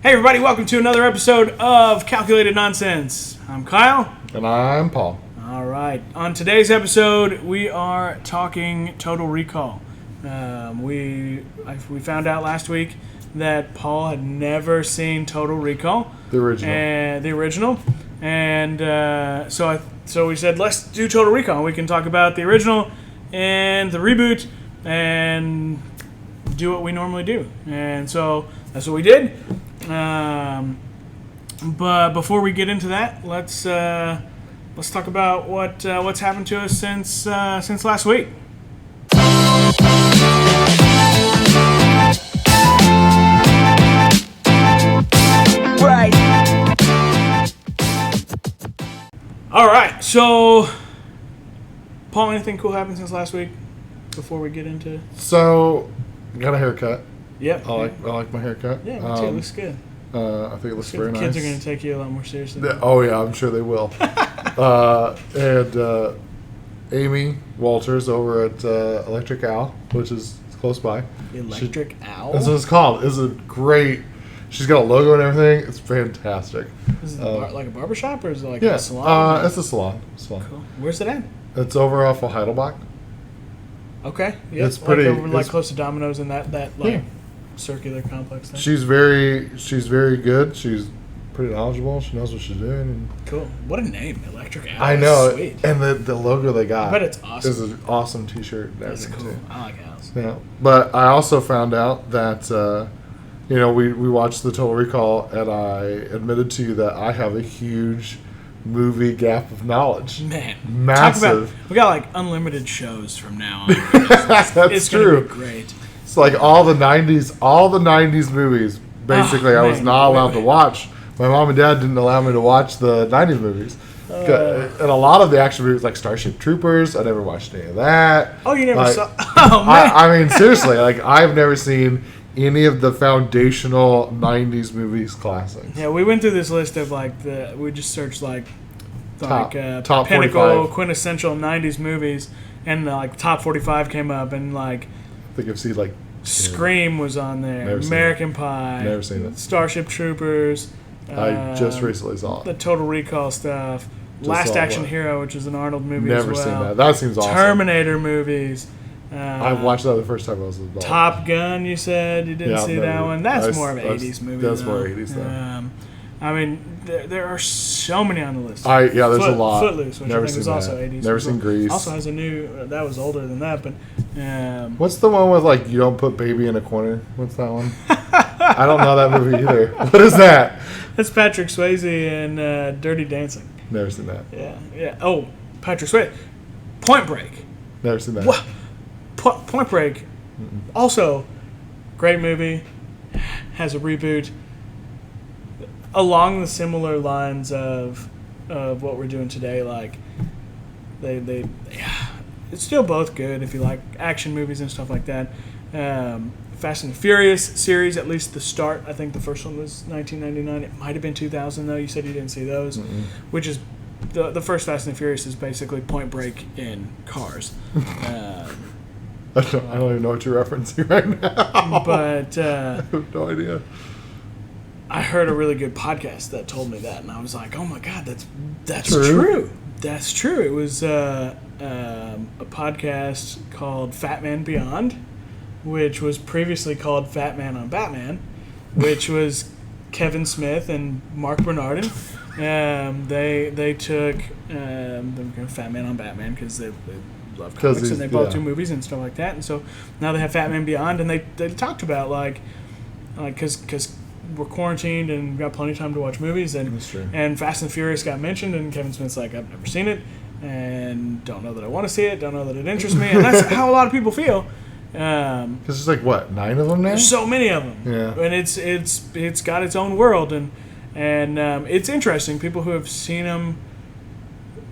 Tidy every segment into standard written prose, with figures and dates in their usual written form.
Hey everybody, welcome to another episode of Calculated Nonsense. I'm Kyle. And I'm Paul. Alright, on today's episode we are talking Total Recall. We found out last week that Paul had never seen Total Recall. The original. So we said, let's do Total Recall. We can talk about the original and the reboot and do what we normally do. And so that's what we did. But before we get into that, let's talk about what's happened to us since last week. Right. All right. So, Paul, anything cool happened since last week? Before we get into. So, got a haircut. Yep. I like my haircut. Yeah, me too. It looks good. I think it looks very nice. Kids are going to take you a lot more seriously. Oh yeah, I'm sure they will. And Amy Walters over at Electric Owl, which is close by. Electric Owl? That's what it's called. It's a great. She's got a logo and everything. It's fantastic. Is it like a barbershop or is it like a salon? It's a salon. Cool. Where's it at? It's over off of Heidelbach. Okay. Yeah. It's pretty. Over, close to Domino's and that circular complex thing. She's very good. She's pretty knowledgeable. She knows what she's doing. And cool. What a name, Electric Owl. I know. Sweet. And the logo they got. I bet it's awesome. Is an awesome T-shirt. And That's cool. Too. I like owls. Yeah. But I also found out that we watched the Total Recall, and I admitted to you that I have a huge movie gap of knowledge. Man, massive. We got like unlimited shows from now on. It's true. Gonna be great. It's like all the '90s movies. Basically, I was not allowed to watch. My mom and dad didn't allow me to watch the '90s movies. And a lot of the action movies, like Starship Troopers, I never watched any of that. Oh, you never saw? Oh man! I mean, seriously, I've never seen any of the foundational '90s movies classics. Yeah, we went through this list of we just searched top pinnacle 45. quintessential '90s movies, and top 45 came up, and I think I've seen Scream was on there, American Pie, never seen it, Starship Troopers. I just recently saw it. The Total Recall stuff, Last Action Hero, which is an Arnold movie never as well. Seen that. That seems awesome. Terminator movies. I watched that the first time I was an adult. Top Gun, you said you didn't see that one. That's more of an 80s movie. That's more 80s though. I mean, there are so many on the list. There's a lot. Footloose, which I think is also 80s. Never seen Grease. Also has a new, that was older than that, but... What's the one with, you don't put baby in a corner? What's that one? I don't know that movie either. What is that? That's Patrick Swayze and Dirty Dancing. Never seen that. Yeah. Oh, Patrick Swayze. Point Break. Never seen that. What? Point Break. Mm-mm. Also, great movie. Has a reboot. Along the similar lines of what we're doing today, it's still both good if you like action movies and stuff like that. Fast and Furious series, at least the start. I think the first one was 1999. It might have been 2000 though. You said you didn't see those, which is the first Fast and Furious is basically Point Break in cars. I don't even know what you're referencing right now. But I have no idea. I heard a really good podcast that told me that, and I was like, "Oh my god, that's true. That's true." It was a podcast called Fat Man Beyond, which was previously called Fat Man on Batman, which was Kevin Smith and Mark Bernardin. They took Fat Man on Batman because they love comics and they both do movies and stuff like that, and so now they have Fat Man Beyond, and they talked about because we're quarantined and got plenty of time to watch movies, and Fast and Furious got mentioned, and Kevin Smith's like, I've never seen it and don't know that I want to see it, don't know that it interests me, and that's how a lot of people feel. Because there's 9 of them now? There's so many of them. Yeah. And it's got its own world, and it's interesting. People who have seen them,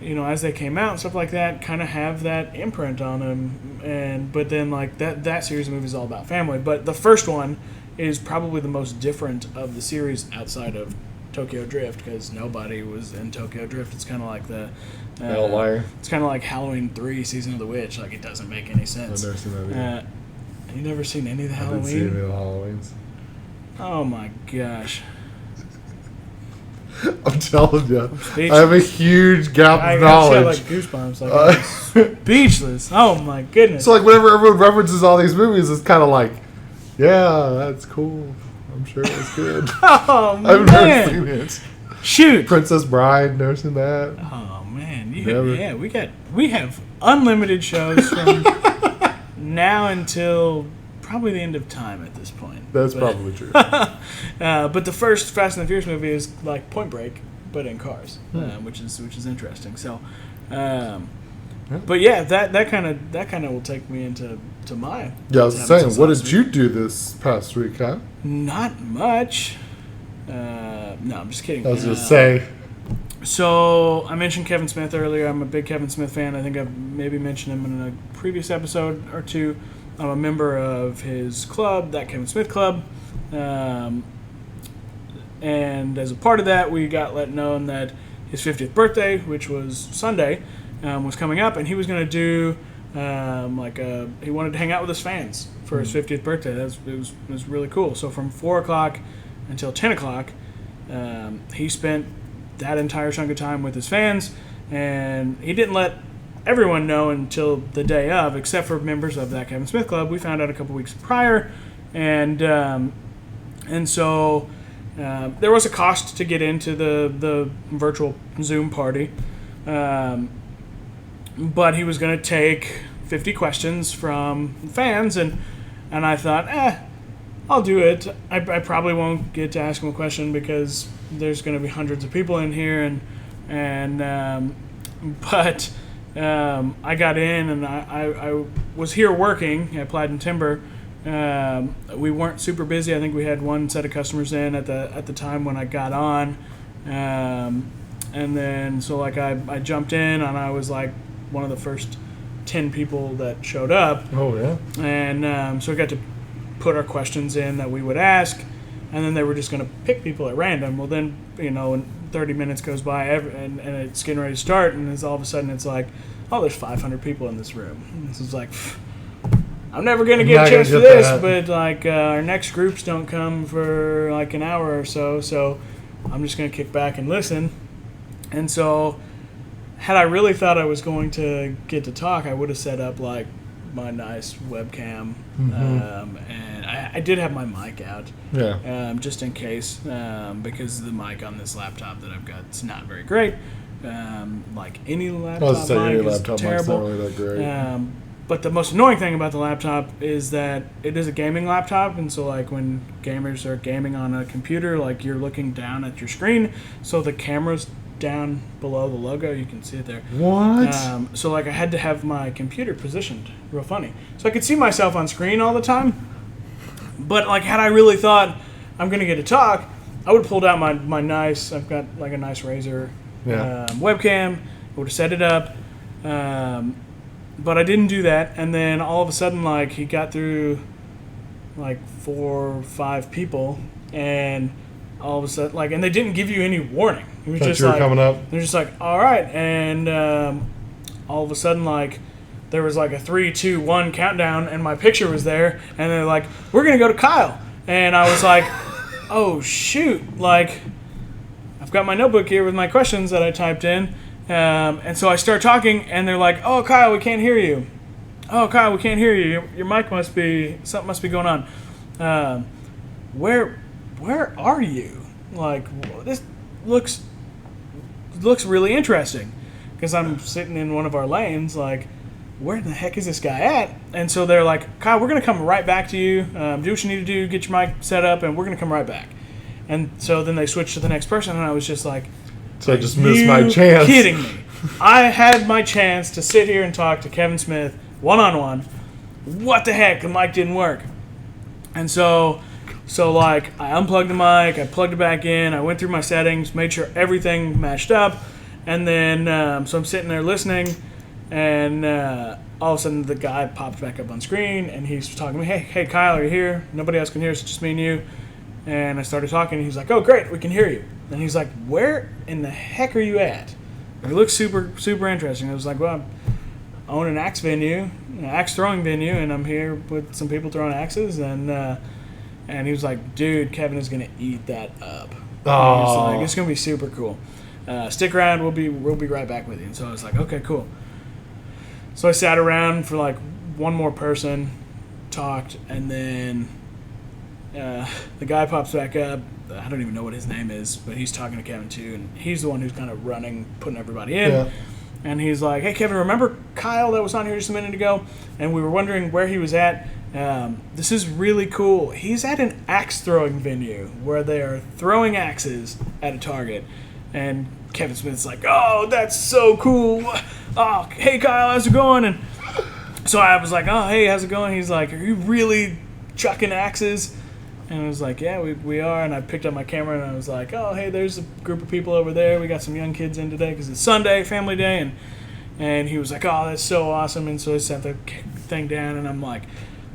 as they came out and stuff like that, kind of have that imprint on them. But then that series of movies is all about family. But the first one is probably the most different of the series outside of Tokyo Drift, because nobody was in Tokyo Drift. It's kind of like the outlier. It's kind of like Halloween 3: Season of the Witch. It doesn't make any sense. I've never seen that either. You never seen any of the Halloween? I didn't see any of the Halloweens. Oh my gosh! I'm telling you. Speechless. I have a huge gap I of got knowledge. like goosebumps. Like, I'm speechless. Oh my goodness. So, like, whenever everyone references all these movies, it's kind of like, yeah, that's cool. I'm sure it's good. Oh I've man. never seen it. Shoot. Princess Bride, never seen that. Oh man. Never. Yeah, we have unlimited shows from now until probably the end of time at this point. That's probably true. But the first Fast and the Furious movie is like Point Break, but in cars, which is interesting. So, but yeah, that kind of will take me into my. Yeah, I was saying, what did you do this past week, huh? Not much. No, I'm just kidding. I was gonna say. So I mentioned Kevin Smith earlier. I'm a big Kevin Smith fan. I think I've maybe mentioned him in a previous episode or two. I'm a member of his club, that Kevin Smith Club. And as a part of that, we got let known that his 50th birthday, which was Sunday, was coming up, and he was going to do he wanted to hang out with his fans for his 50th birthday. It was really cool. So from 4 o'clock until 10 o'clock, he spent that entire chunk of time with his fans, and he didn't let everyone know until the day of, except for members of that Kevin Smith Club. We found out a couple weeks prior, and so there was a cost to get into the virtual Zoom party, but he was going to take 50 questions from fans, and I thought, I'll do it. I probably won't get to ask him a question because there's going to be hundreds of people in here, but I got in, and I was here working. I applied in timber. We weren't super busy. I think we had one set of customers in at the time when I got on, and then so like I jumped in, and I was like one of the first 10 people that showed up. Oh yeah. And so we got to put our questions in that we would ask, and then they were just going to pick people at random. Well, then when 30 minutes goes by and it's getting ready to start, and it's all of a sudden it's like, oh, there's 500 people in this room. And this is like, I'm never going to get a chance to this, but like our next groups don't come for like an hour or so, so I'm just going to kick back and listen. And so had I really thought I was going to get to talk, I would have set up like my nice webcam, and I did have my mic out, just in case, because the mic on this laptop that I've got is not very great. Like any laptop mic is terrible. Not really that great. But the most annoying thing about the laptop is that it is a gaming laptop, and so like when gamers are gaming on a computer, like you're looking down at your screen, so the camera's down below the logo, you can see it there. What? So like I had to have my computer positioned real funny, so I could see myself on screen all the time. But like had I really thought I'm gonna get to talk, I would have pulled out my nice. I've got like a nice Razer webcam. I would have set it up, but I didn't do that. And then all of a sudden, like he got through like 4 or 5 people, and all of a sudden, like, and they didn't give you any warning. It was just like coming up. They're just like, all right, and all of a sudden, like, there was like a 3, 2, 1 countdown, and my picture was there, and they're like, we're gonna go to Kyle, and I was like, oh shoot, like, I've got my notebook here with my questions that I typed in, and so I start talking, and they're like, oh Kyle, we can't hear you. Oh Kyle, we can't hear you. Your mic something must be going on. Where are you? Like, this looks really interesting, because I'm sitting in one of our lanes, like, where the heck is this guy at? And so they're like, Kyle, we're going to come right back to you. Do what you need to do, get your mic set up, and we're going to come right back. And so then they switched to the next person, and I was just like, so I just missed my chance. Kidding me? I had my chance to sit here and talk to Kevin Smith one-on-one. What the heck? The mic didn't work. And so like, I unplugged the mic, I plugged it back in, I went through my settings, made sure everything matched up, and then, so I'm sitting there listening, and all of a sudden the guy popped back up on screen, and he's talking to me, hey Kyle, are you here? Nobody else can hear us, it's just me and you. And I started talking, and he's like, oh great, we can hear you. And he's like, where in the heck are you at? And it looked super, super interesting. I was like, well, I own an axe venue, an axe throwing venue, and I'm here with some people throwing axes, and he was like, dude, Kevin is going to eat that up. Oh. It's gonna be super cool. Stick around. We'll be right back with you. And so I was like, okay, cool. So I sat around for like one more person, talked, and then the guy pops back up. I don't even know what his name is, but he's talking to Kevin too, and he's the one who's kind of running, putting everybody in. Yeah. And he's like, "Hey, Kevin, remember Kyle that was on here just a minute ago? And we were wondering where he was at. This is really cool. He's at an axe throwing venue where they are throwing axes at a target." And Kevin Smith's like, "Oh, that's so cool. Oh, hey, Kyle, how's it going?" And so I was like, "Oh, hey, how's it going?" He's like, "Are you really chucking axes?" And I was like, "Yeah, we are." And I picked up my camera and I was like, "Oh, hey, there's a group of people over there. We got some young kids in today because it's Sunday, family day." And he was like, "Oh, that's so awesome." And so I set the thing down and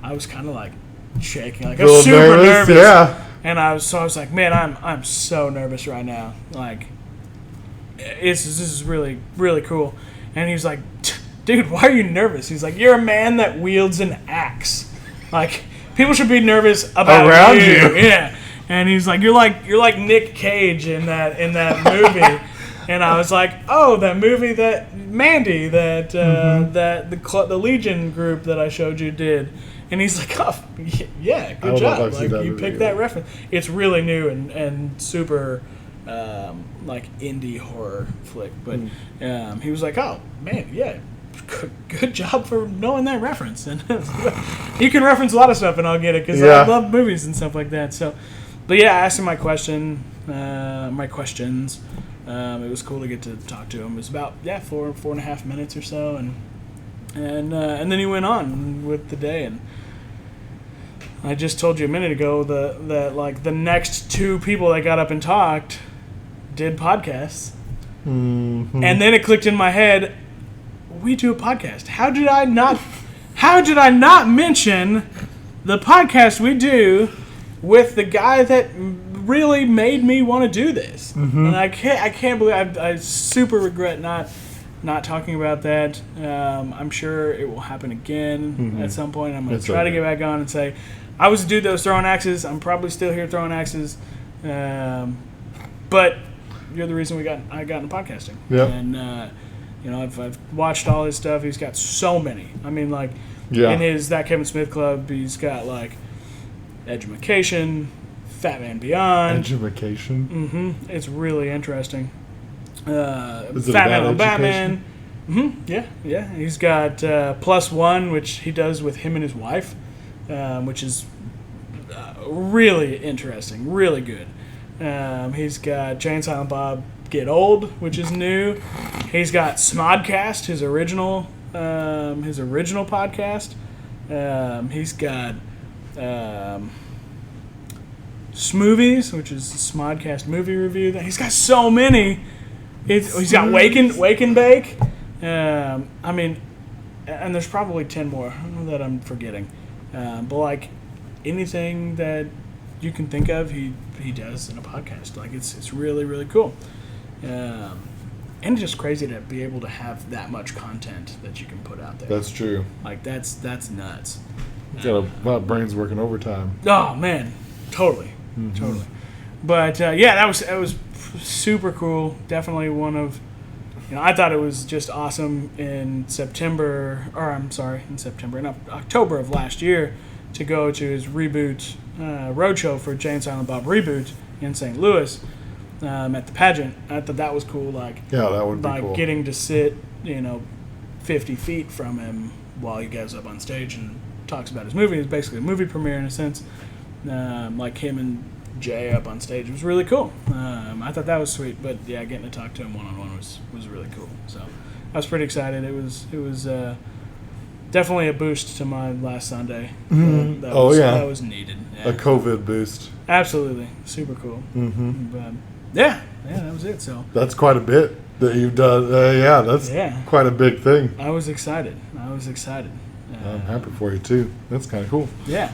I was kind of like shaking. Like, I was super nervous. Yeah. And I was like, "Man, I'm so nervous right now. Like, this is really, really cool." And he was like, "Dude, why are you nervous?" He's like, "You're a man that wields an axe. Like, people should be nervous about around you." Yeah. And he's like, "You're like Nick Cage in that movie." And I was like, "Oh, that movie that Mandy, that that the Legion group that I showed you did." And he's like, "Oh, yeah, good job. Like, you picked that reference. It's really new and super like indie horror flick." But he was like, "Oh man, yeah, good job for knowing that reference." And you can reference a lot of stuff, and I'll get it because I love movies and stuff like that. So, but yeah, I asked him my questions. It was cool to get to talk to him. It was about 4.5 minutes or so, and then he went on with the day. And I just told you a minute ago that like the next two people that got up and talked did podcasts, and then it clicked in my head. We do a podcast. How did I not mention the podcast we do with the guy that really made me want to do this? And I can't believe I super regret not talking about that. I'm sure it will happen again at some point. I'm going to try to get back on and say, I was a dude that was throwing axes. I'm probably still here throwing axes. But you're the reason I got into podcasting. Yeah. And, I've watched all his stuff. He's got so many. I mean, like, in his That Kevin Smith Club, he's got, like, Edumacation, Fat Man Beyond. Edumacation? It's really interesting. Fat Is it Man about on Batman. Yeah. He's got Plus One, which he does with him and his wife, which is really interesting, really good. He's got Jay and Silent Bob Get Old, which is new. He's got Smodcast, his original podcast. He's got Smovies, which is Smodcast movie review. He's got so many. He's got Wake and Bake. I mean, and there's probably 10 more that I'm forgetting. But like anything that you can think of, he does in a podcast. Like it's really, really cool. And just crazy to be able to have that much content that you can put out there. That's true. Like that's nuts. My brain's working overtime. Oh man, totally. But that was super cool. Definitely one of, I thought it was just awesome in October of last year to go to his reboot roadshow for Jay and Silent Bob Reboot in St. Louis at the pageant. I thought that was cool. Like, that would be cool. Getting to sit, 50 feet from him while he goes up on stage and talks about his movie. It's basically a movie premiere in a sense. Like him and Jay up on stage. It was really cool. I thought that was sweet. But yeah, getting to talk to him one-on-one was really cool. So I was pretty excited. It was definitely a boost to my last Sunday. That was needed. Yeah. A COVID boost. Absolutely. Super cool. But that was it. So that's quite a bit that you've done. That's quite a big thing. I was excited. I'm happy for you too. That's kind of cool. Yeah.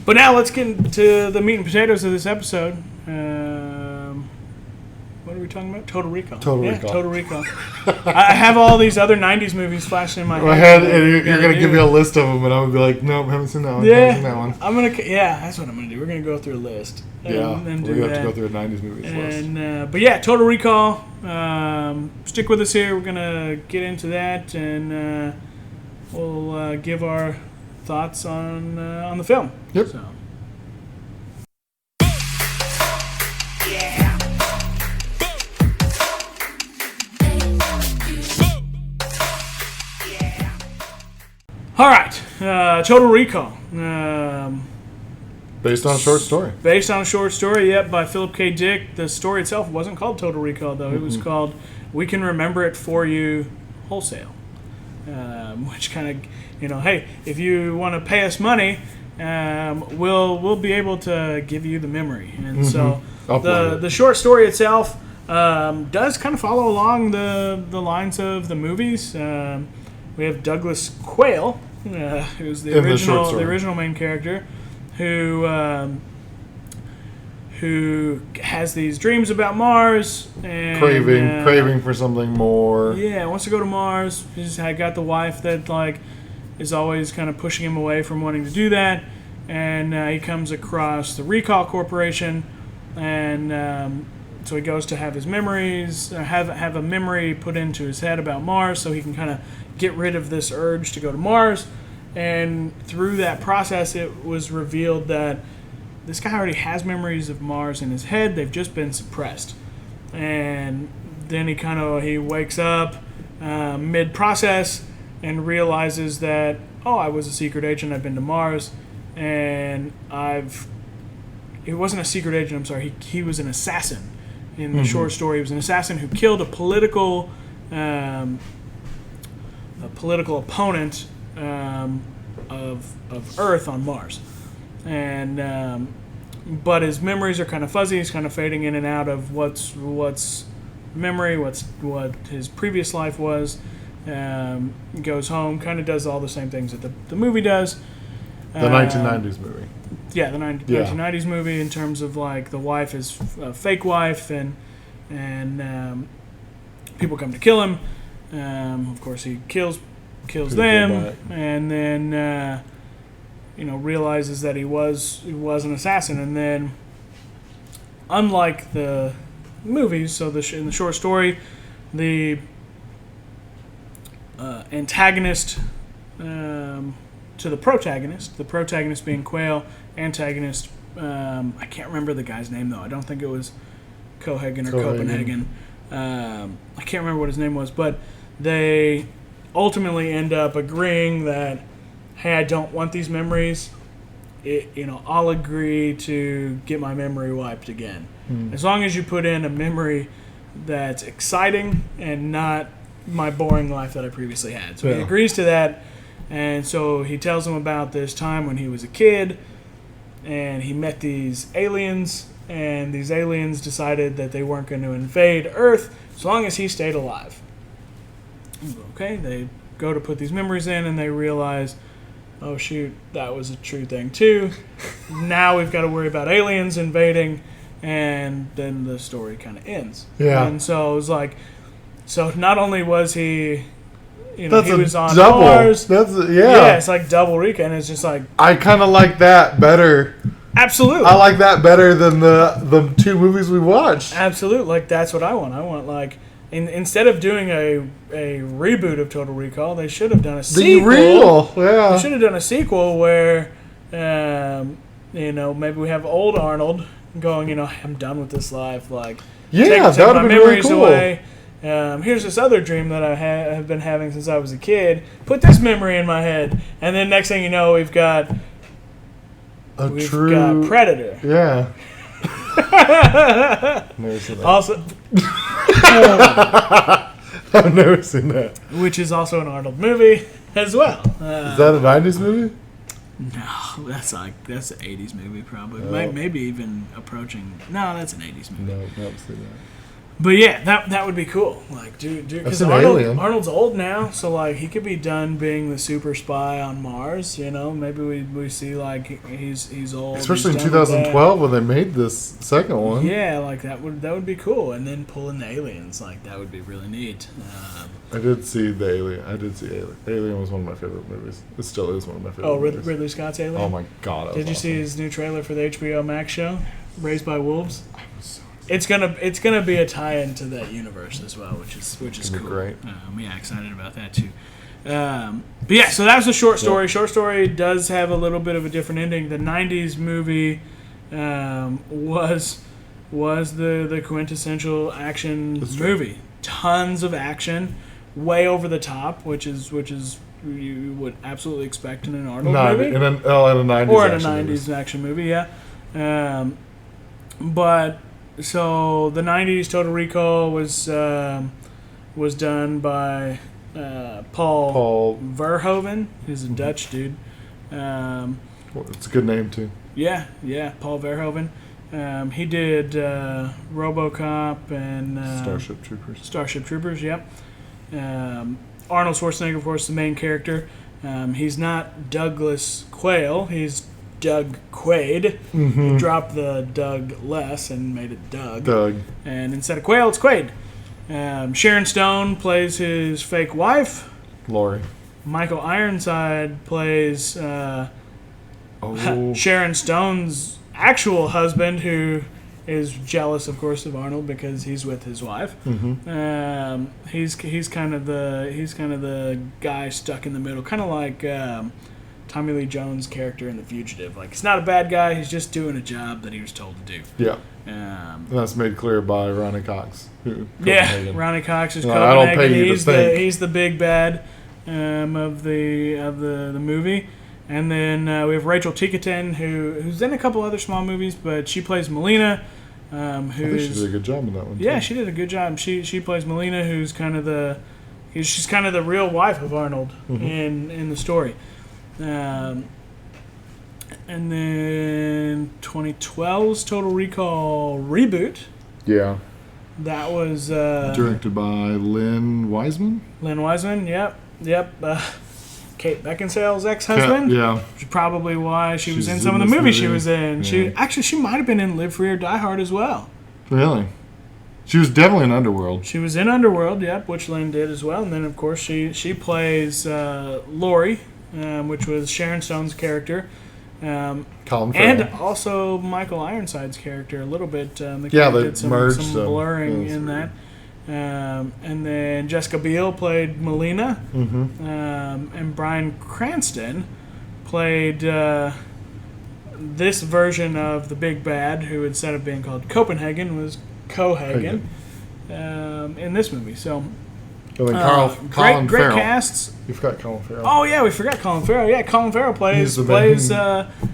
But now let's get into the meat and potatoes of this episode. What are we talking about? Total Recall. Total yeah, Recall. Total Recall. I have all these other 90s movies flashing in my My head. head, and you're going to give me a list of them, and I'm going to be like, nope, haven't seen that one. Yeah, Haven't seen that one. that's what I'm going to do. We're going to go through a list. And We're do going to have that. to go through a 90s movies list. But yeah, Total Recall. Stick with us here. We're going to get into that, and we'll give our thoughts on the film. Yep. So. All right, Total Recall. Based on a short story. Based on a short story, yep, by Philip K. Dick. The story itself wasn't called Total Recall, though. It was called We Can Remember It For You Wholesale. Which kind of, hey, if you want to pay us money, we'll be able to give you the memory. And so the short story itself does kind of follow along the lines of the movies. We have Douglas Quayle, who's the original main character, who has these dreams about Mars and craving for something more. Yeah, wants to go to Mars. He's got the wife that is always kind of pushing him away from wanting to do that, and he comes across the Recall Corporation, and so he goes to have his memories, have a memory put into his head about Mars, so he can kind of get rid of this urge to go to Mars. And through that process, it was revealed that this guy already has memories of Mars in his head. They've just been suppressed. And then he wakes up mid-process and realizes that, I was a secret agent. I've been to Mars, and He wasn't a secret agent. I'm sorry. He was an assassin. In the short story, he was an assassin who killed a political opponent of Earth on Mars, and but his memories are kind of fuzzy. He's kind of fading in and out of what's memory, what his previous life was. Goes home, kind of does all the same things that the movie does. The 1990s movie. Yeah, the 1990s movie, in terms of the wife is a fake wife, and people come to kill him. Of course, he kills them, and then realizes that he was an assassin. And then, unlike the movies, so in the short story, the antagonist to the protagonist being Quayle, antagonist, I can't remember the guy's name though. I don't think it was Cohagen or Copenhagen. I can't remember what his name was, but they ultimately end up agreeing that, hey, I don't want these memories. I'll agree to get my memory wiped again. As long as you put in a memory that's exciting and not my boring life that I previously had. So he agrees to that, and so he tells him about this time when he was a kid, and he met these aliens, and these aliens decided that they weren't going to invade Earth as long as he stayed alive. Okay, they go to put these memories in, and they realize, oh shoot, that was a true thing too. Now we've got to worry about aliens invading, and then the story kind of ends. Yeah. And so it was so not only was he, he was on Mars. Yeah, it's like double Recall, and it's just I kind of like that better. Absolutely. I like that better than the two movies we watched. Absolutely. That's what I want. I want instead of doing a reboot of Total Recall, they should have done a sequel. They should have done a sequel where, maybe we have old Arnold going, I'm done with this life. Take that would have been really cool. Away. Here's this other dream that I have been having since I was a kid. Put this memory in my head, and then next thing you know, we've got Predator. Yeah. Never seen that. Also, I've never seen that. Which is also an Arnold movie as well. Is that a 90s movie? No, that's an 80s movie probably. Maybe even approaching. No, that's an 80s movie. No, I've seen that. But yeah, that would be cool. Like, dude, because That's an alien. Arnold's old now, so like he could be done being the super spy on Mars. You know, maybe we see like he's old. Especially in he's done with 2012 when they made this second that. one. Yeah, like that would be cool. And then pull in the aliens, like that would be really neat. I did see the Alien. I did see Alien. Alien was one of my favorite movies. It still is one of my favorite movies. Ridley Scott's Alien. Oh my god! That Did was you see awesome. his new trailer for the HBO Max show, Raised by Wolves? I was so It's gonna be a tie-in to that universe as well, which is Gonna be cool. great. Yeah, excited about that too. But yeah, so that was a short story. Short story does have a little bit of a different ending. The '90s movie was the quintessential action movie. Tons of action, way over the top, which is you would absolutely expect in an Arnold movie. in a 90s Or in a action 90s movie. action movie, yeah. But so the 90s Total Recall was done by Paul Verhoeven. He's a Dutch dude. It's a good name too. Yeah, Paul Verhoeven. He did RoboCop and Starship Troopers, yep. Arnold Schwarzenegger, of course, the main character. He's not Douglas Quayle. He's Doug Quaid. Mm-hmm. Dropped the Doug less and made it Doug. And instead of Quayle, it's Quaid. Sharon Stone plays his fake wife. Laurie. Michael Ironside plays Sharon Stone's actual husband, who is jealous, of course, of Arnold because he's with his wife. Mm-hmm. He's kind of the guy stuck in the middle, kind of like Tommy Lee Jones' character in The Fugitive. Like, he's not a bad guy; he's just doing a job that he was told to do. Yeah. And that's made clear by Ronnie Cox. Ronnie Cox is I don't Copenhagen. pay you to think. He's the big bad of the movie. And then we have Rachel Ticotin, who's in a couple other small movies, but she plays Melina. I think she did a good job in that one. Yeah, too. she did a good job. She plays Melina, who's kind of she's kind of the real wife of Arnold in the story. And then 2012's Total Recall reboot. Yeah. That was Directed by Lynn Wiseman. Lynn Wiseman. Yep. Kate Beckinsale's ex-husband. Yeah. Which is probably why she was She's in some in of the this movies she movie. was in. Yeah. She might have been in Live Free or Die Hard as well. Really? She was definitely in Underworld. She was in Underworld, yep, which Lynn did as well. And then, of course, she plays Laurie, which was Sharon Stone's character. Colin Farrell. And also Michael Ironside's character a little bit. They they did merged some them. blurring That's in weird. that. And then Jessica Biel played Melina. Mm-hmm. And Bryan Cranston played this version of the Big Bad, who instead of being called Copenhagen was Cohagen in this movie. So And then Colin great Farrell. casts. You forgot Colin Farrell. Oh yeah, we forgot Colin Farrell. Yeah, Colin Farrell plays He's the main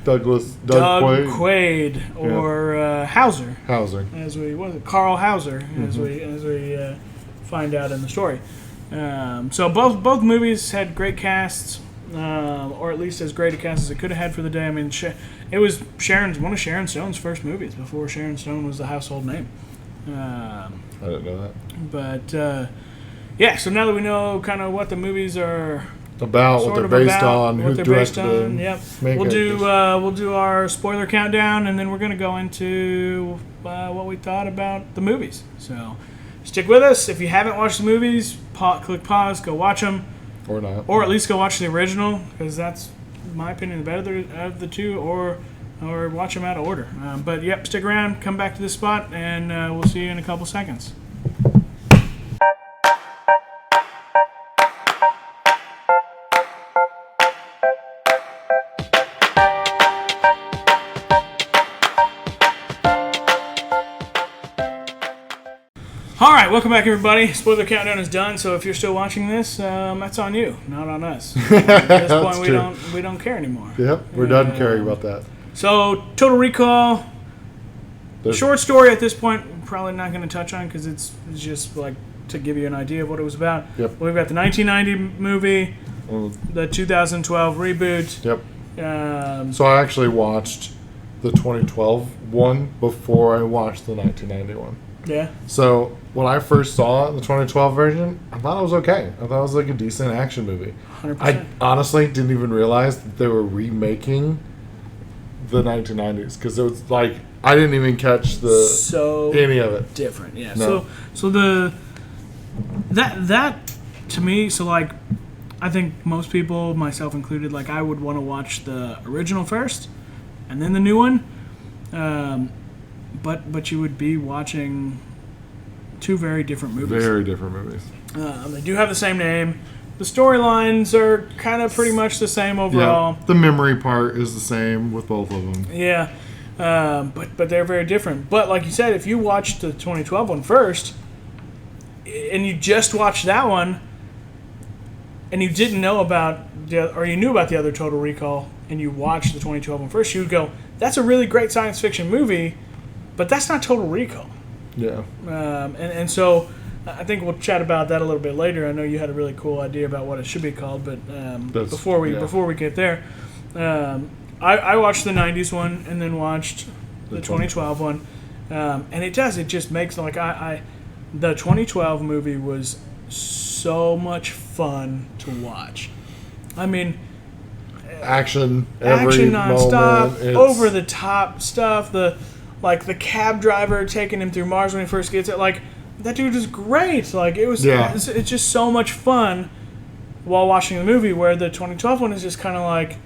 Doug Doug Quaid. Quaid or Hauser, Hauser. as we Carl Hauser, as we find out in the story. So both movies had great casts, or at least as great a cast as it could have had for the day. I mean, it was one of Sharon Stone's first movies before Sharon Stone was the household name. I didn't know that. But yeah, so now that we know kind of what the movies are About what they're based on, who directed them. Yep. main We'll characters. do our spoiler countdown, and then we're going to go into what we thought about the movies. So stick with us. If you haven't watched the movies, click pause, go watch them, Or not. or at least go watch the original, because that's, in my opinion, the better of the two, or watch them out of order. But yep, stick around, come back to this spot, and we'll see you in a couple seconds. All right, welcome back, everybody. Spoiler countdown is done. So if you're still watching this, that's on you, not on us. At this point, we don't care anymore. Yep, we're done caring about that. So Total Recall, short story at this point. We're probably not going to touch on because it's just like to give you an idea of what it was about. Yep. We've got the 1990 movie, the 2012 reboot. Yep. So I actually watched the 2012 one before I watched the 1990 one. Yeah. So when I first saw the 2012 version, I thought it was okay. I thought it was like a decent action movie. 100%. I honestly didn't even realize that they were remaking the 1990s because it was like I didn't even catch any of it. Different, yeah. No. So that to me, so like I think most people, myself included, like I would want to watch the original first and then the new one. But you would be watching two very different movies. Very different movies. They do have the same name. The storylines are kind of pretty much the same overall. Yeah, the memory part is the same with both of them. Yeah, but they're very different. But like you said, if you watched the 2012 one first, and you just watched that one, and you didn't know about you knew about the other Total Recall, and you watched the 2012 one first, you would go, "That's a really great science fiction movie, but that's not Total Recall." Yeah. And so I think we'll chat about that a little bit later. I know you had a really cool idea about what it should be called, but before we get there, I watched the 90s one and then watched the 2012 one, and it just makes like the 2012 movie was so much fun to watch. I mean, action nonstop, moment, over the top stuff. The cab driver taking him through Mars when he first gets it. Like, that dude is great. Like, it's just so much fun while watching the movie. Where the 2012 one is just kind of like,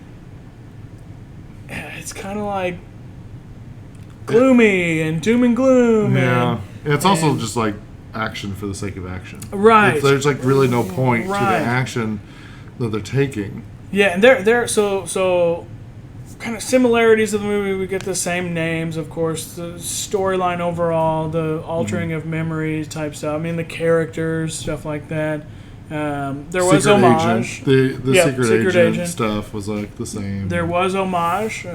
it's kind of like gloomy and doom and gloom. Yeah, and it's also just like action for the sake of action. Right. There's like really no point to the action that they're taking. Yeah, and they're so kind of similarities of the movie. We get the same names, of course. The storyline overall, the altering of memories type stuff. I mean, the characters, stuff like that. There was homage. The secret agent stuff was like the same. There was homage.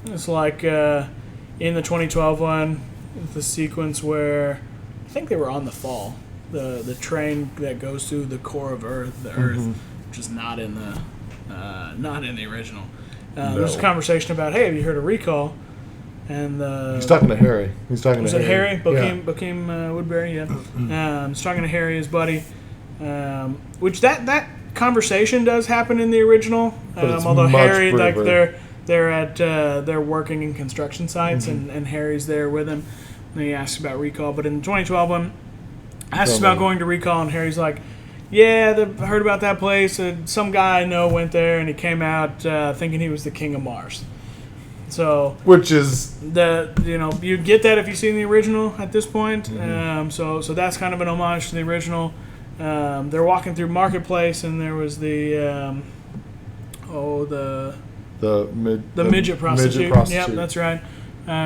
It's like in the 2012 one, the sequence where I think they were on the fall, the train that goes through the core of Earth, the Earth, which is not in the original. There's a conversation about, hey, have you heard of Recall? And he's talking to Harry. Was it Harry? Bokeem Woodbury, yeah. He's talking to Harry, his buddy. Which that conversation does happen in the original. Although Harry, like they're working in construction sites, and Harry's there with him. And he asks about Recall. But in the 2012 one, asks about going to Recall, and Harry's like, yeah, I heard about that place. Some guy I know went there, and he came out thinking he was the king of Mars. So, which is you get that if you've seen the original at this point. So that's kind of an homage to the original. They're walking through Marketplace, and there was the midget prostitute. Yep, that's right.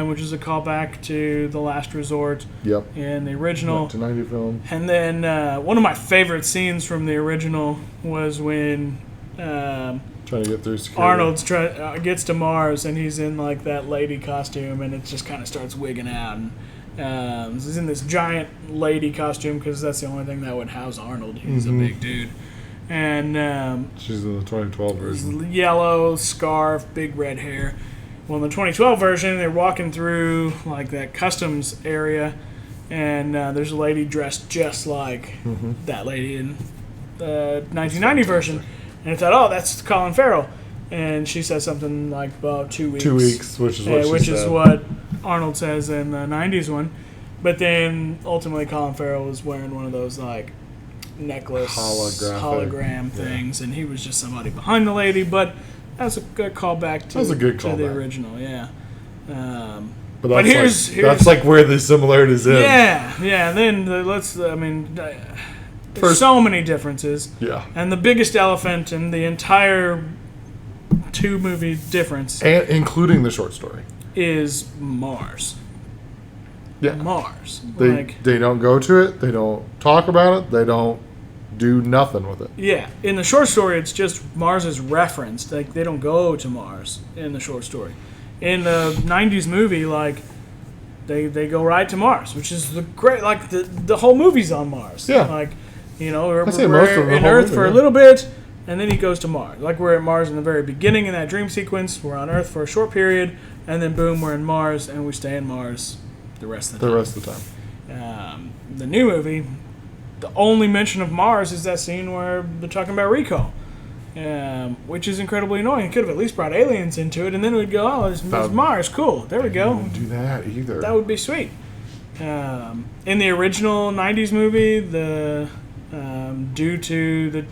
Which is a callback to The Last Resort. Yep. In the original 1990 film. And then one of my favorite scenes from the original was when trying to get through security. Arnold gets to Mars, and he's in like that lady costume, and it just kind of starts wigging out. And he's in this giant lady costume because that's the only thing that would house Arnold. He's a big dude. And she's in the 2012 version. Yellow scarf, big red hair. Well, in the 2012 version, they're walking through like that customs area, and there's a lady dressed just like that lady in the 1990 version. And I thought, oh, that's Colin Farrell. And she says something like about 2 weeks. 2 weeks, which is what she said. Is what Arnold says in the 90s one. But then ultimately Colin Farrell was wearing one of those like necklace hologram things, and he was just somebody behind the lady. But that's a good callback to the original, yeah. But that's like where the similarities is. Yeah. And then there's so many differences. Yeah. And the biggest elephant in the entire two movie difference, and including the short story, is Mars. Yeah. Mars. They don't go to it. They don't talk about it. They don't do nothing with it. Yeah. In the short story, it's just Mars is referenced. Like, they don't go to Mars in the short story. In the 90s movie, like, they go right to Mars, which is the whole movie's on Mars. Yeah. Like, we're in Earth for a little bit, and then he goes to Mars. Like, we're at Mars in the very beginning in that dream sequence. We're on Earth for a short period, and then boom, we're in Mars, and we stay in Mars the rest of the time. The new movie, the only mention of Mars is that scene where they're talking about recall, which is incredibly annoying. It could have at least brought aliens into it, and then we'd go, oh, there's Mars, cool, there we go. Didn't do that either. That would be sweet. In the original 90s movie, due to the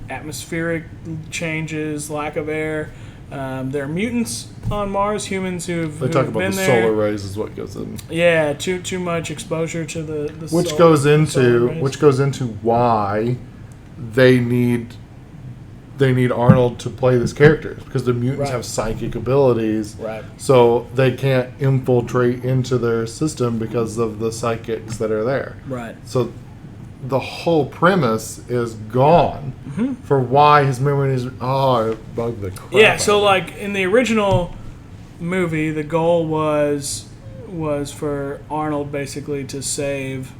atmospheric changes, lack of air, there are mutants on Mars, humans who've They talk who've about been the there. solar rays is what goes in. Yeah, too much exposure to the Which solar- goes solar into rays. why they need Arnold to play this character, because the mutants Right. have psychic abilities, Right. so they can't infiltrate into their system because of the psychics that are there. Right. So the whole premise is gone for why his memory is. Oh, it bugged the crap. Yeah, out so of me. like in the original movie, the goal was for Arnold basically to save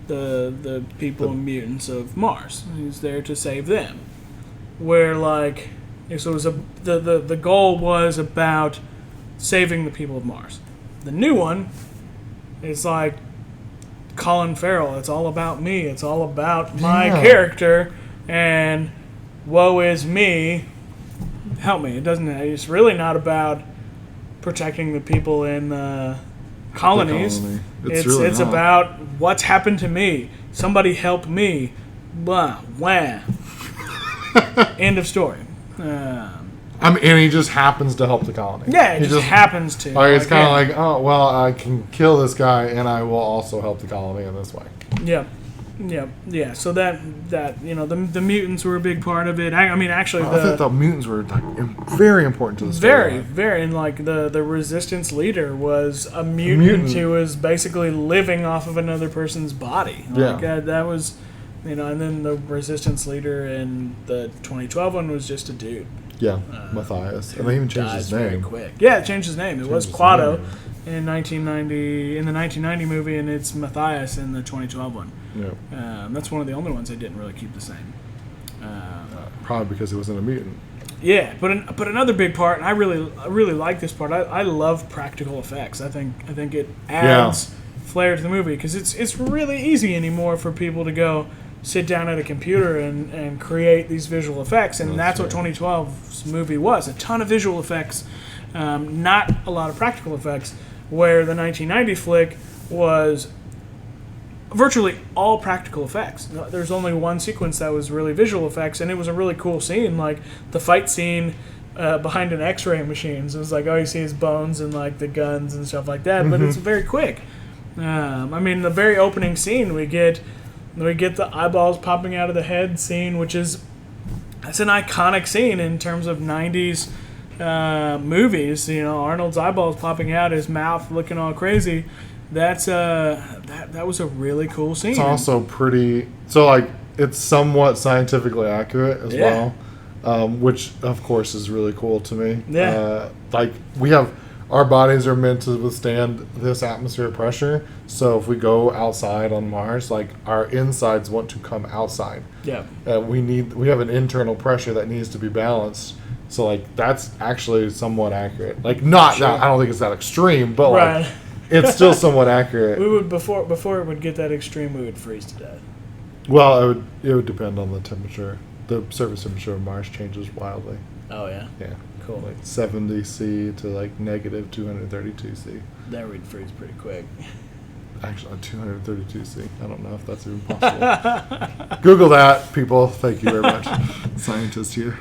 the people and mutants of Mars. He's there to save them. Where like so it was the goal was about saving the people of Mars. The new one is like Colin Farrell. It's all about me. It's all about my Yeah. character, and woe is me. Help me. It doesn't. It's really not about protecting the people in colonies. colony. It's really it's not. about what's happened to me. Somebody help me. Blah, wah. End of story. And he just happens to help the colony. Yeah, it he just happens to. Like, it's kind of yeah. like, oh well, I can kill this guy, and I will also help the colony in this way. Yeah. So that the mutants were a big part of it. I mean, actually, I thought the mutants were like very important to the story. very, and like the resistance leader was a mutant who was basically living off of another person's body. Like, Yeah. that was, and then the resistance leader in the 2012 one was just a dude. Yeah, Matthias, and they even changed Dies his very name. quick. Yeah, it changed his name. It was his Quado name. in 1990 in the 1990 movie, and it's Matthias in the 2012 one. Yeah, That's one of the only ones they didn't really keep the same. probably because he wasn't a mutant. Yeah, but another big part, and I really like this part. I love practical effects. I think it adds flair to the movie, because it's really easy anymore for people to go sit down at a computer and create these visual effects, and that's what 2012's movie was. A ton of visual effects, not a lot of practical effects, where the 1990 flick was virtually all practical effects. There's only one sequence that was really visual effects, and it was a really cool scene, like the fight scene behind an X-ray machine. So it was like, oh, you see his bones and like the guns and stuff like that, but it's very quick. I mean, the very opening scene, we get the eyeballs popping out of the head scene, which is that's an iconic scene in terms of 90s movies. Arnold's eyeballs popping out, his mouth looking all crazy. That's that was a really cool scene. It's also pretty. So like, it's somewhat scientifically accurate as well, which of course is really cool to me. Yeah. Like our bodies are meant to withstand this atmospheric pressure. So if we go outside on Mars, like our insides want to come outside. Yeah. We have an internal pressure that needs to be balanced. So like that's actually somewhat accurate. Like not that, I don't think it's that extreme, but Right. like it's still somewhat accurate. We would before it would get that extreme, we would freeze to death. Well, it would depend on the temperature. The surface temperature of Mars changes wildly. Oh yeah. Yeah. Cool. Like 70 C to like negative 232 C. There we'd freeze pretty quick. Actually, 232 C. I don't know if that's even possible. Google that, people. Thank you very much. Scientist here.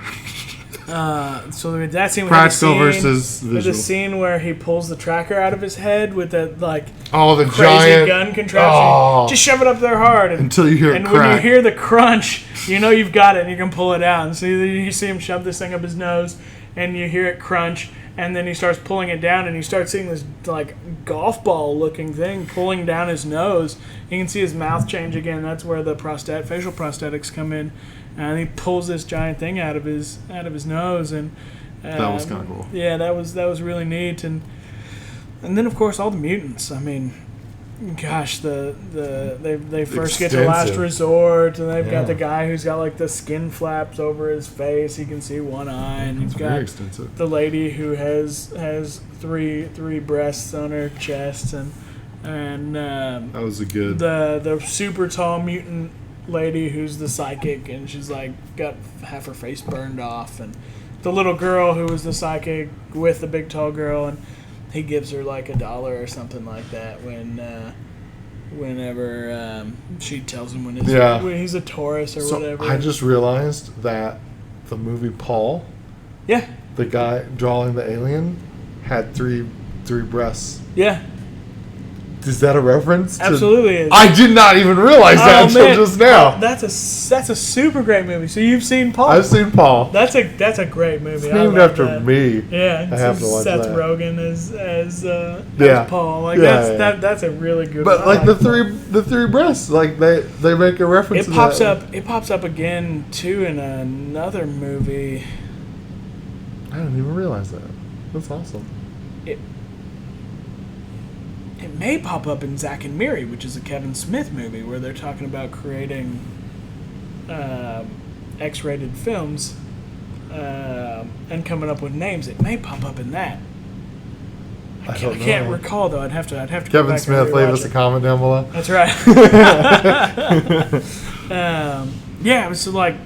So that scene, Practical we had the scene, versus with the visual. scene where he pulls the tracker out of his head with that like Oh, the crazy giant gun contraption. Oh. Just shove it up there hard, Until you hear it and when you crack. hear the crunch, you know you've got it, and you can pull it out. And so you see him shove this thing up his nose, and you hear it crunch, and then he starts pulling it down, and you start seeing this like golf ball looking thing pulling down his nose. You can see his mouth change again. That's where the facial prosthetics come in, and he pulls this giant thing out of his nose, and That was kinda cool. Yeah, that was really neat, and then of course all the mutants. I mean, gosh, they first get to Last Extensive. Resort, and they've got Yeah. the guy who's got like the skin flaps over his face. He can see one eye, and he's Very got extensive. the lady who has three breasts on her chest, and and That was a good. the super tall mutant lady who's the psychic, and she's like got half her face burned off, and the little girl who was the psychic with the big tall girl, and he gives her like $1 or something like that whenever she tells him when he's a Taurus or whatever. I just realized that the movie Paul, yeah, the guy drawing the alien, had three breasts. yeah. Is that a reference? Absolutely is. I did not even realize that until just now. Oh, that's a super great movie. So you've seen Paul? I've seen Paul. That's a great movie. It's named after me. Yeah, I have to watch Seth that. Rogen as Paul. Like that's a really good. But one. like the three breasts, like they make a reference. It pops up. It pops up again too in another movie. I didn't even realize that. That's awesome. It may pop up in Zack and Miri, which is a Kevin Smith movie where they're talking about creating X-rated films and coming up with names. It may pop up in that. I can't recall though. I'd have to. Kevin Smith, leave us a comment down below. That's right. Yeah, it was like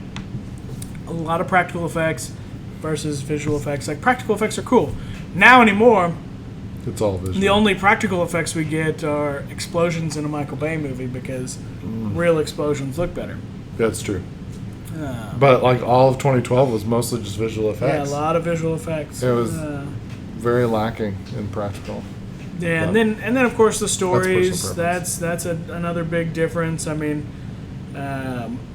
a lot of practical effects versus visual effects. Like practical effects are cool now anymore. It's all visual. The only practical effects we get are explosions in a Michael Bay movie because real explosions look better. That's true. But like all of 2012 was mostly just visual effects. Yeah, a lot of visual effects. It was very lacking in practical. Yeah, and then of course the stories. That's another big difference. I mean,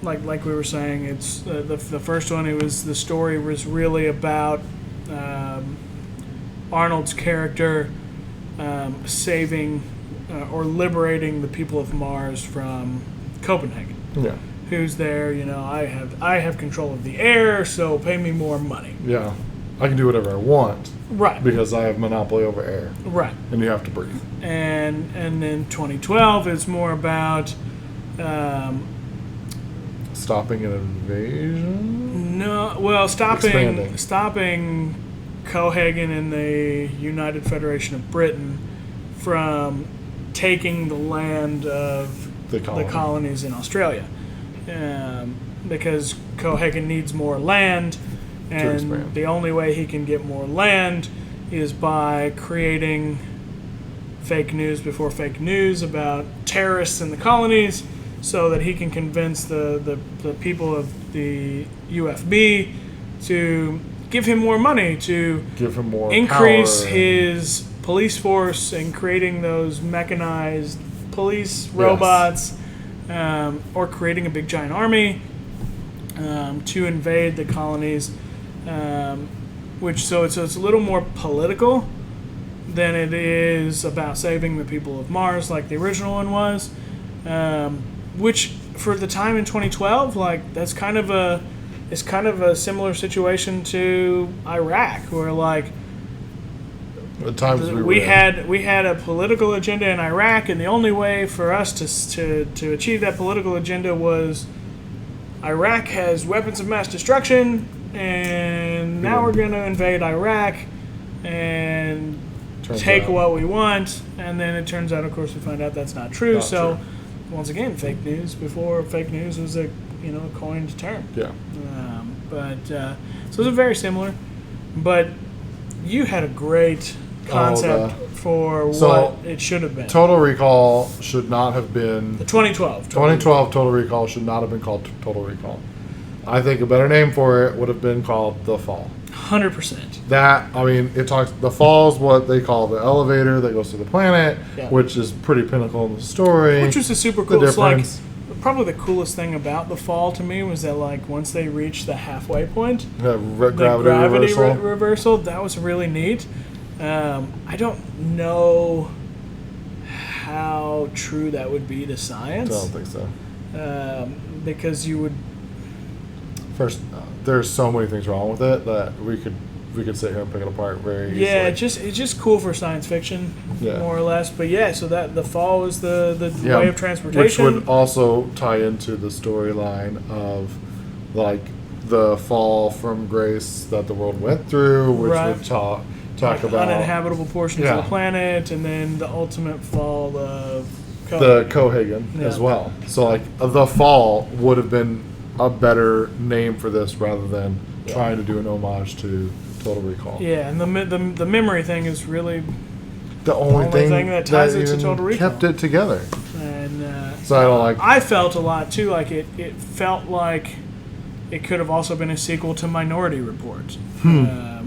like we were saying, it's the first one. It was the story was really about Arnold's character saving or liberating the people of Mars from Copenhagen. Yeah. Who's there? You know, I have control of the air, so pay me more money. Yeah. I can do whatever I want. Right. Because I have monopoly over air. Right. And you have to breathe. And then 2012 is more about stopping an invasion? No, well, stopping Expanding. Copenhagen and the United Federation of Britain from taking the land of the colonies in Australia. Because Copenhagen needs more land, and the only way he can get more land is by creating fake news before fake news about terrorists in the colonies so that he can convince the people of the UFB to give him more money, to give him more increase power. His police force and creating those mechanized police robots, or creating a big giant army to invade the colonies, so it's a little more political than it is about saving the people of Mars like the original one was, which for the time in 2012, like that's kind of a similar situation to Iraq, where like the times we had a political agenda in Iraq, and the only way for us to achieve that political agenda was Iraq has weapons of mass destruction, and now we're going to invade Iraq and take what we want. And then it turns out, of course, we find out that's not true. Once again, fake news before fake news was a coined term. Yeah. So those are very similar, but you had a great concept for what it should have been. Total Recall should not have been... The 2012. 2012 Total Recall should not have been called Total Recall. I think a better name for it would have been called The Fall. 100%. The Fall is what they call the elevator that goes to the planet, which is pretty pinnacle in the story. Which was a super cool... It's like, probably the coolest thing about The Fall to me was that like once they reached the halfway point, the gravity reversal, that was really neat. I don't know how true that would be to science. I don't think so. Because you would... First, there's so many things wrong with it that we could sit here and pick it apart very easily. Yeah, it's just cool for science fiction, more or less. But yeah, so that The Fall was the way of transportation. Which would also tie into the storyline of like the fall from grace that the world went through, which would talk about uninhabitable portions of the planet, and then the ultimate fall of the Cohagen as well. So like the Fall would have been a better name for this rather than trying to do an homage to Total Recall. Yeah, and the memory thing is really the only thing that ties it to Total Recall. Kept it together. And so I don't like. I felt a lot too. Like it felt like it could have also been a sequel to Minority Report,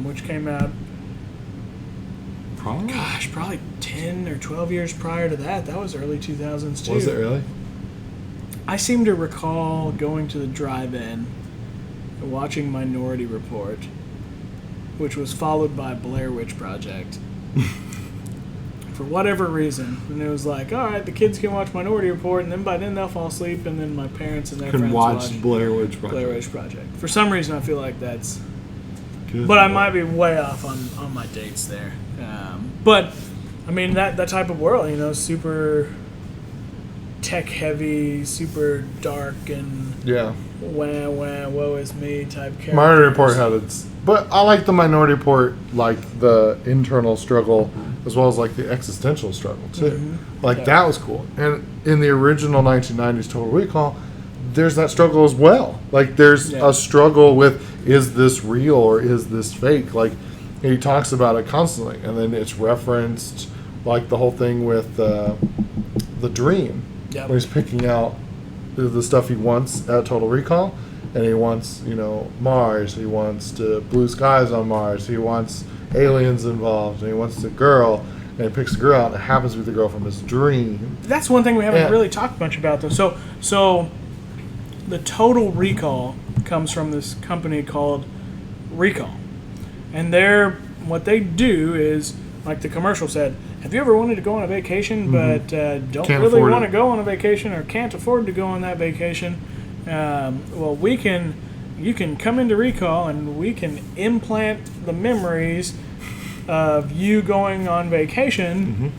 which came out. Probably 10 or 12 years prior to that. That was early 2000s too. Was it really? I seem to recall going to the drive-in and watching Minority Report, which was followed by Blair Witch Project. For whatever reason. And it was like, all right, the kids can watch Minority Report, and then by then they'll fall asleep, and then my parents and their friends watch Blair Witch Project. Blair Witch Project. For some reason, I feel like that's... Good. But I might be way off on my dates there. But, I mean, that type of world, you know, super tech-heavy, super dark, and wah, woe is me type character. Minority Report had its... But I like the Minority Report, like the internal struggle, as well as like the existential struggle, too. Mm-hmm. Like, that was cool. And in the original 1990s Total Recall, there's that struggle as well. Like, there's a struggle with, is this real or is this fake? Like, he talks about it constantly, and then it's referenced, like the whole thing with the dream, when he's picking out the stuff he wants at Total Recall, and he wants, you know, Mars, he wants blue skies on Mars, he wants aliens involved, and he wants the girl, and he picks the girl out, and it happens to be the girl from his dream. That's one thing we haven't really talked much about, though. So the Total Recall comes from this company called Recall. And what they do is, like the commercial said, have you ever wanted to go on a vacation but don't really want to go on a vacation or can't afford to go on that vacation? Well, you can come into Recall and we can implant the memories of you going on vacation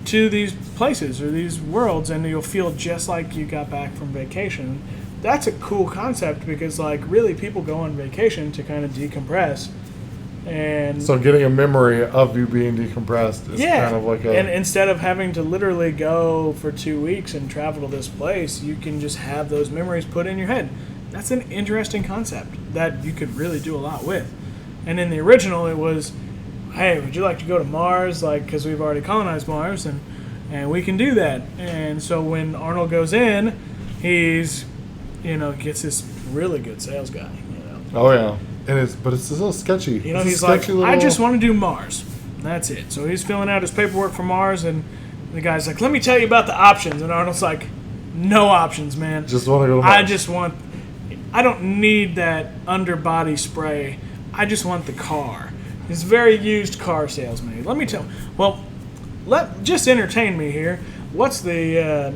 to these places or these worlds, and you'll feel just like you got back from vacation. That's a cool concept because, like, really people go on vacation to kind of decompress. And so getting a memory of you being decompressed is kind of like and instead of having to literally go for 2 weeks and travel to this place, you can just have those memories put in your head. That's an interesting concept that you could really do a lot with. And in the original, it was, hey, would you like to go to Mars? Like, because we've already colonized Mars, and we can do that. And so when Arnold goes in, he's, you know, gets this really good sales guy. You know. Oh yeah. But it's a little sketchy. You know, he's like, I just want to do Mars. That's it. So he's filling out his paperwork for Mars, and the guy's like, let me tell you about the options. And Arnold's like, no options, man. Just want to go to Mars. I don't need that underbody spray. I just want the car. He's a very used car salesman. Let me tell. Well, just entertain me here. What's the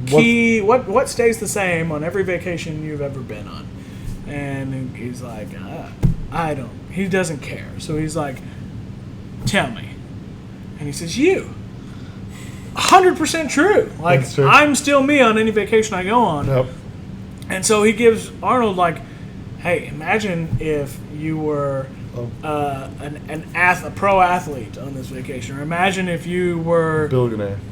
key? What stays the same on every vacation you've ever been on? And he's like, I don't. He doesn't care. So he's like, tell me. And he says, you. 100% true. Like, true. I'm still me on any vacation I go on. Yep. And so he gives Arnold, like, hey, imagine if you were a pro athlete on this vacation. Or imagine if you were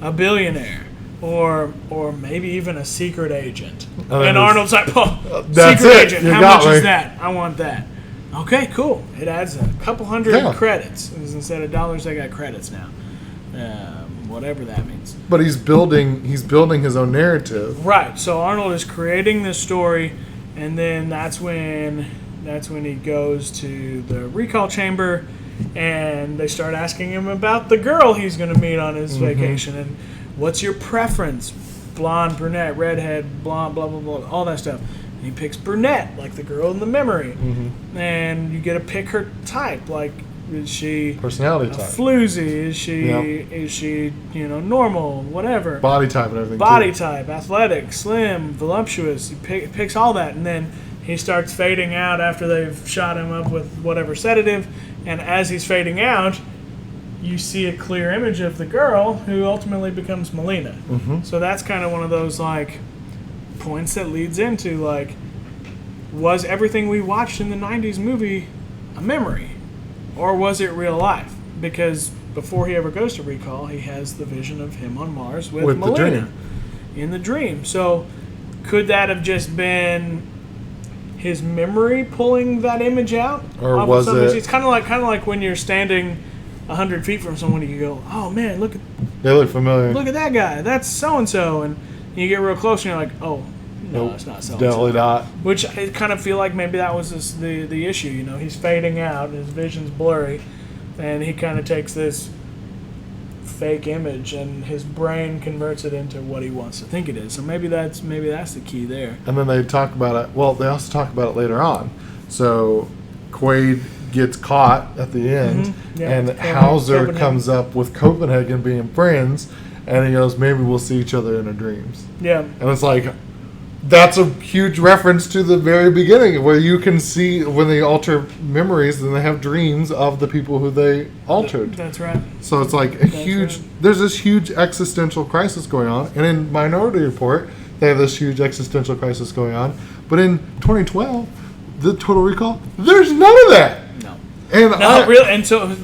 a billionaire. Or maybe even a secret agent. And Arnold's like, secret agent, how much is that? I want that. Okay, cool. It adds a couple hundred credits. Instead of dollars, they got credits now. Whatever that means. But he's building his own narrative. Right. So Arnold is creating this story, and then that's when he goes to the recall chamber, and they start asking him about the girl he's going to meet on his vacation, and what's your preference? Blonde, brunette, redhead, blonde, blah, blah, blah, all that stuff. And he picks brunette, like the girl in the memory. And you get to pick her type, like, is she personality a type, floozy? Is she normal? Whatever. Body type and everything. Body type, athletic, slim, voluptuous. He picks all that, and then he starts fading out after they've shot him up with whatever sedative. And as he's fading out, you see a clear image of the girl who ultimately becomes Melina. So that's kind of one of those, like, points that leads into, like, was everything we watched in the 90s movie a memory? or was it real life? Because before he ever goes to recall, he has the vision of him on Mars with With the Melina dream. in the dream. So could that have just been his memory pulling that image out? Or off of was somebody? it- It's kind of like when you're standing 100 feet from someone, you go, "Oh man, look They look familiar. at that guy. That's so and so," and you get real close, and you're like, "Oh, no, Nope, it's not so." Definitely not. Which I kind of feel like maybe that was the issue. You know, he's fading out, his vision's blurry, and he kind of takes this fake image, and his brain converts it into what he wants to think it is. So maybe that's the key there. And then they talk about it. Well, they also talk about it later on. So Quaid gets caught at the end, Yeah, and Copenhagen. Hauser comes up with Copenhagen being friends, and he goes, "Maybe we'll see each other in our dreams." Yeah, And it's like, that's a huge reference to the very beginning, where you can see when they alter memories, then they have dreams of the people who they altered. that's right. So it's like a huge. right. There's this huge existential crisis going on, and in Minority Report, they have this huge existential crisis going on. But in 2012, the Total Recall, there's none of that. No. And No, really, and so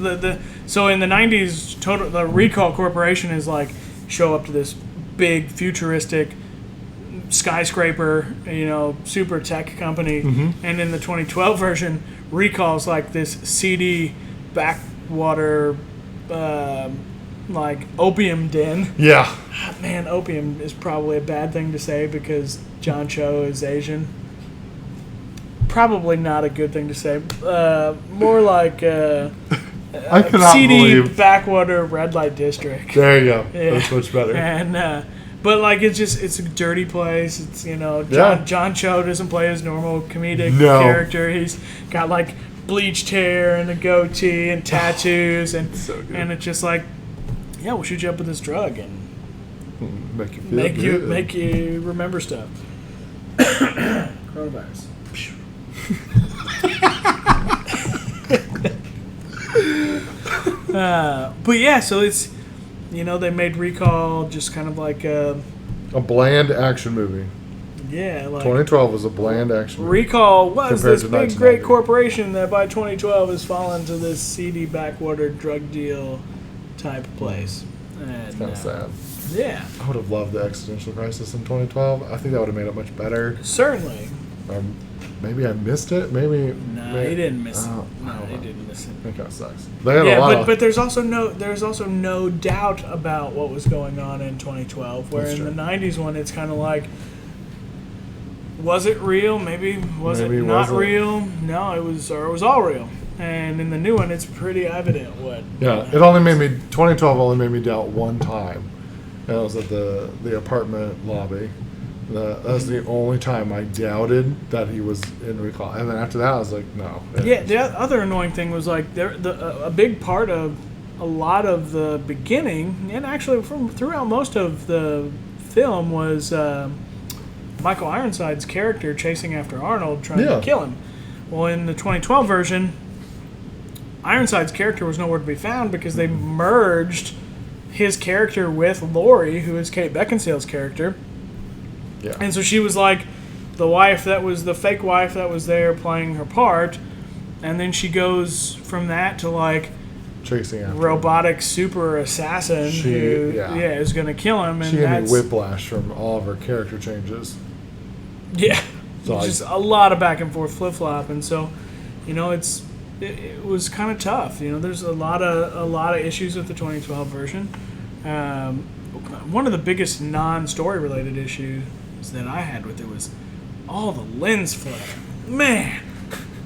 so in the '90s, the Recall Corporation is like show up to this big futuristic skyscraper, super tech company, and in the 2012 version, Recall's like this seedy backwater, like opium den. Yeah, Man, opium is probably a bad thing to say because John Cho is Asian. Probably not a good thing to say. More like I cannot seedy believe. backwater red light district. There you go. Yeah. That's much better. And but like it's a dirty place. It's Yeah. John Cho doesn't play his normal comedic No. character. He's got like bleached hair and a goatee and tattoos and So good. and it's just like, yeah, we'll shoot you up with this drug and Make you feel good. make you remember stuff. Coronavirus. But yeah, so it's they made Recall just kind of like A bland action movie. like 2012 was a bland action movie. Recall was Compared this to big 1990. great corporation that by 2012 has fallen to this seedy backwater drug deal type place. And, Kind of sad. Yeah, I would have loved the existential crisis in 2012. I think that would have made it much better. certainly. Maybe I missed it. Maybe. No, he didn't miss it. Oh, No, I don't he know. didn't miss it. That kind of sucks. They had a Yeah, lot but there's also no doubt about what was going on in 2012. Where That's in true. the 90s one, it's kind of like, was it real? Maybe was Maybe it it not wasn't. real? No, it was all real. And in the new one, it's pretty evident what. Yeah, it only made me 2012 only made me doubt one time, and it was at the apartment lobby. That was the only time I doubted that he was in Recall, and then after that I was like, no. Yeah, the other annoying thing was like a big part of a lot of the beginning, and actually throughout most of the film was Michael Ironside's character chasing after Arnold, trying Yeah. to kill him. Well, in the 2012 version, Ironside's character was nowhere to be found because they merged his character with Laurie, who is Kate Beckinsale's character. Yeah. And so she was like the wife that was the fake wife that was there playing her part. And then she goes from that to like Chasing after. robotic super assassin who is going to kill him. And She gave me that's whiplash from all of her character changes. yeah, So just a lot of back and forth flip flop. And so, it was kind of tough. There's a lot of issues with the 2012 version. One of the biggest non-story related issues that I had with it was all the lens flare. Man,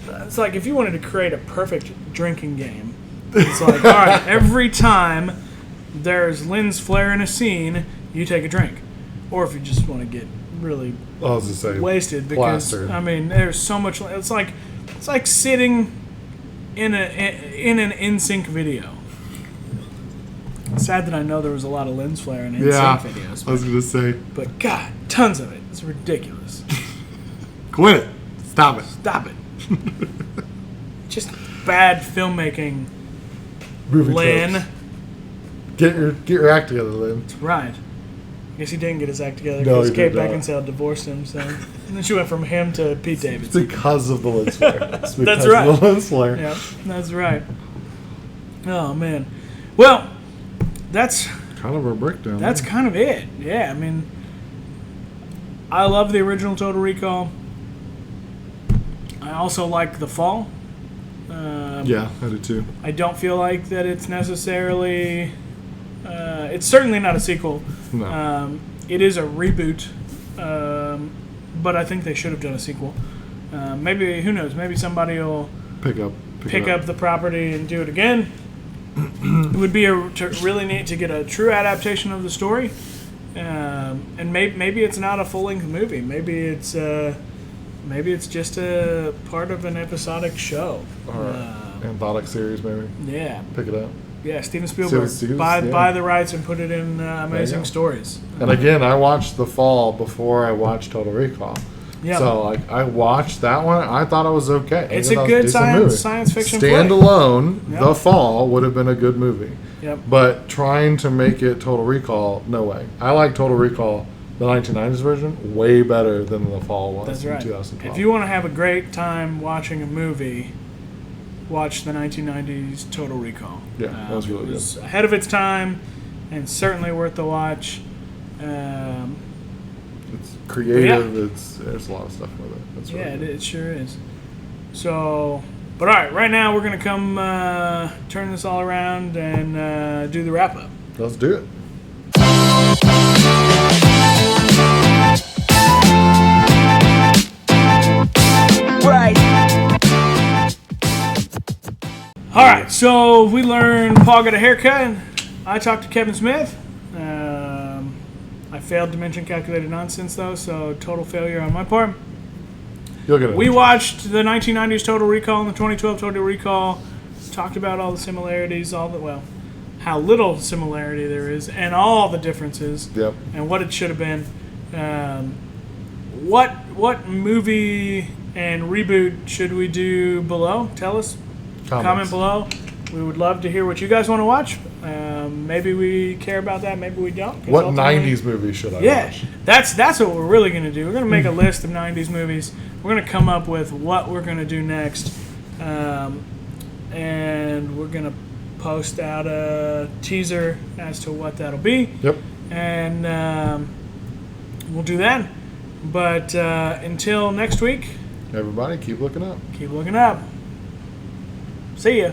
it's like if you wanted to create a perfect drinking game, it's like, all right, every time there's lens flare in a scene, you take a drink. Or if you just want to get really I was to say wasted, because plastered. I mean, there's so much. It's like sitting in an NSYNC video. Sad that I know there was a lot of lens flare in NSYNC Yeah, videos, I was gonna say, but God, tons of it. It's ridiculous. quit it, stop it. Stop it. Just bad filmmaking, Movie Lynn. tropes. Get your act together, Lynn. Right. I guess he didn't get his act together No, because he Kate did not. Beckinsale divorced him. So, and then she went from him to Pete It's Davidson. because of the lens flare. It's because right. of the lens flare. Yeah, that's right. Oh man. Well, that's Kind of a breakdown. that's kind of it. Yeah, I mean, I love the original Total Recall. I also like The Fall. Yeah, I do too. I don't feel like that it's necessarily. It's certainly not a sequel. No. It is a reboot, but I think they should have done a sequel. Maybe, who knows? Maybe somebody will pick pick up the property and do it again. It would be really neat to get a true adaptation of the story, and maybe it's not a full-length movie. Maybe it's just a part of an episodic show. Or anthologic series, maybe. Yeah, Pick it up. yeah. Steven Spielberg buy the rights and put it in Amazing Stories. And again, I watched The Fall before I watched Total Recall. Yeah. So like I watched that one. I thought it was okay. It's a good science fiction flick. Standalone, Yep. The Fall would have been a good movie. Yep. But trying to make it Total Recall, no way. I like Total Recall, the 1990s version, way better than The Fall was That's in right. 2012. If you want to have a great time watching a movie, watch the 1990s Total Recall. Yeah, that was really It was ahead of its time, and certainly worth the watch. It's creative. Yeah. There's a lot of stuff with it. That's Yeah, really it sure is. So, but all right, right now we're gonna come turn this all around and do the wrap up. good. Let's do it. Right. All right, so we learned Paul got a haircut. I talked to Kevin Smith. I failed to mention calculated nonsense though, so total failure on my part. You'll get it. We watched the 1990s Total Recall and the 2012 Total Recall. Talked about all the similarities, how little similarity there is, and all the differences, Yep. and what it should have been. What movie and reboot should we do below? Tell us. Comment below. We would love to hear what you guys want to watch. Maybe we care about that. Maybe we don't. 'Cause What ultimately- 90s movie should I Yeah, watch? that's what we're really going to do. We're going to make a list of 90s movies. We're going to come up with what we're going to do next. And we're going to post out a teaser as to what that'll be. Yep. And we'll do that. But until next week, Everybody, keep looking up. keep looking up. See ya.